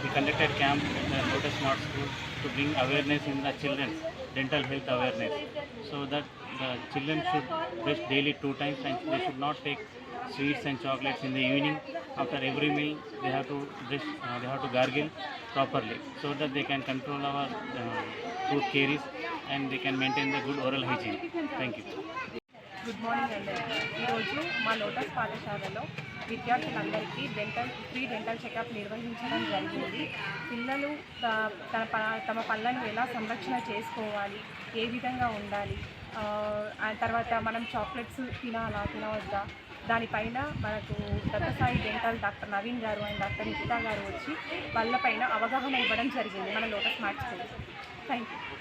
we conducted camp at the Lotus Smart School to bring awareness in the children's dental health awareness, so that the children should brush daily 2 times and they should not take sweets and chocolates in the evening. After every meal, they have to brush, they have to gargle properly, so that they can control our tooth caries and they can maintain the good oral hygiene. Thank you. Good morning అందరికీ. ఈరోజు మా lotus పాఠశాలలో విద్యార్థులందరికీ free dental checkup నిర్వహించడం జరిగింది. పిల్లలు తమ పళ్ళను ఎలా సంరక్షణ చేసుకోవాలి, ఏ విధంగా ఉండాలి, తర్వాత మనం చాక్లెట్స్ తినవద్దా, దానిపైన మనకు దత్తసాయి డెంటల్ డాక్టర్ నవీన్ గారు అండ్ డాక్టర్ నిఖితా గారు వచ్చి వాళ్ళపైన అవగాహన ఇవ్వడం జరిగింది మన lotus smart school. Thank you.